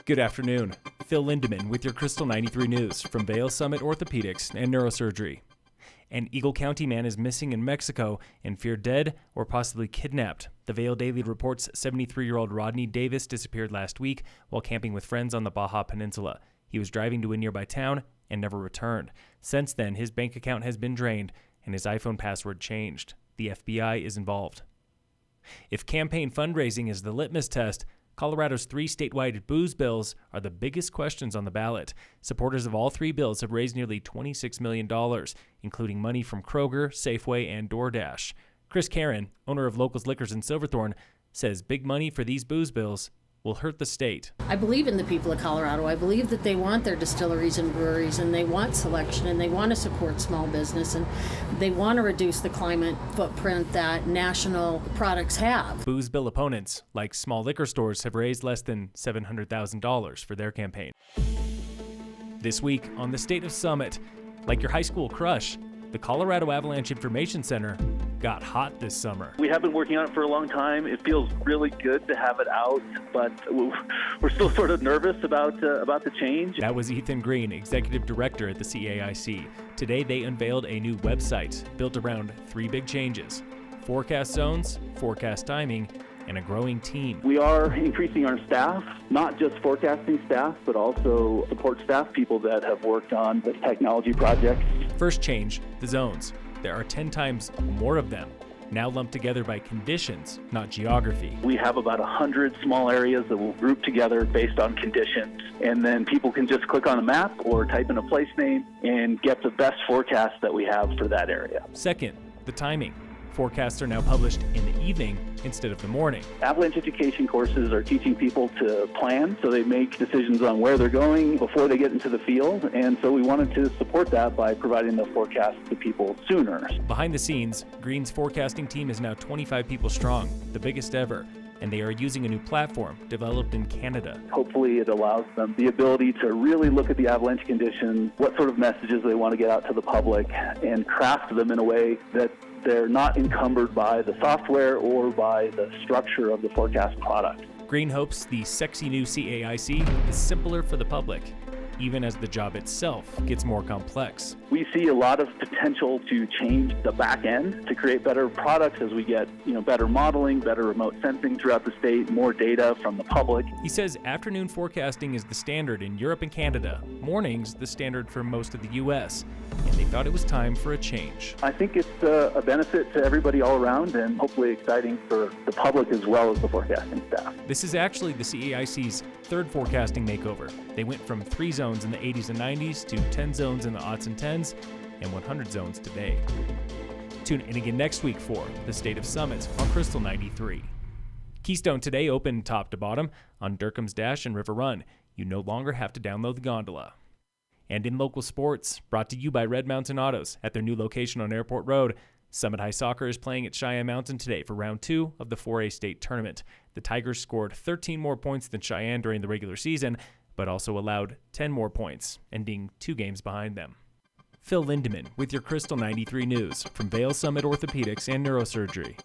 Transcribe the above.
Good afternoon. Phil Lindeman with your Krystal 93 News from Vail Summit Orthopedics and Neurosurgery. An Eagle County man is missing in Mexico and feared dead or possibly kidnapped. The Vail Daily reports 73-year-old Rodney Davis disappeared last week while camping with friends on the Baja Peninsula. He was driving to a nearby town and never returned. Since then, his bank account has been drained and his iPhone password changed. The FBI is involved. If campaign fundraising is the litmus test, Colorado's 3 statewide booze bills are the biggest questions on the ballot. Supporters of all 3 bills have raised nearly $26 million, including money from Kroger, Safeway, and DoorDash. Chris Karen, owner of Locals Liquors in Silverthorne, says big money for these booze bills will hurt the state. I believe in the people of Colorado. I believe that they want their distilleries and breweries, and they want selection, and they want to support small business, and they want to reduce the climate footprint that national products have. Booze bill opponents, like small liquor stores, have raised less than $700,000 for their campaign. This week on the State of Summit, like your high school crush, the Colorado Avalanche Information Center got hot this summer. We have been working on it for a long time. It feels really good to have it out, but we're still sort of nervous about the change. That was Ethan Greene, Executive Director at the CAIC. Today they unveiled a new website built around 3 big changes: forecast zones, forecast timing, and a growing team. We are increasing our staff, not just forecasting staff, but also support staff, people that have worked on the technology projects. First change, the zones. There are 10 times more of them, now lumped together by conditions, not geography. We have about 100 small areas that we'll group together based on conditions, and then people can just click on a map or type in a place name and get the best forecast that we have for that area. Second, the timing. Forecasts are now published in the evening instead of the morning. Avalanche education courses are teaching people to plan, so they make decisions on where they're going before they get into the field, and so we wanted to support that by providing the forecast to people sooner. Behind the scenes, Greene's forecasting team is now 25 people strong, the biggest ever, and they are using a new platform developed in Canada. Hopefully it allows them the ability to really look at the avalanche conditions, what sort of messages they want to get out to the public, and craft them in a way that they're not encumbered by the software or by the structure of the forecast product. Greene hopes the sexy new CAIC is simpler for the public, even as the job itself gets more complex. We see a lot of potential to change the back end to create better products as we get, better modeling, better remote sensing throughout the state, more data from the public. He says afternoon forecasting is the standard in Europe and Canada, mornings the standard for most of the U.S., and they thought it was time for a change. I think it's a benefit to everybody all around and hopefully exciting for the public as well as the forecasting staff. This is actually the CAIC's 3rd forecasting makeover. They went from 3 zones in the 80s and 90s to 10 zones in the aughts and 10s and 100 zones today. Tune in again next week for the State of Summit on Krystal 93. Keystone today opened top to bottom on Durkam's Dash and River Run. You no longer have to download the gondola. And in local sports, brought to you by Red Mountain Autos at their new location on Airport Road, Summit High Soccer is playing at Cheyenne Mountain today for round 2 of the 4A state tournament. The Tigers scored 13 more points than Cheyenne during the regular season, but also allowed 10 more points, ending 2 games behind them. Phil Lindeman with your Krystal 93 News from Vail Summit Orthopedics and Neurosurgery.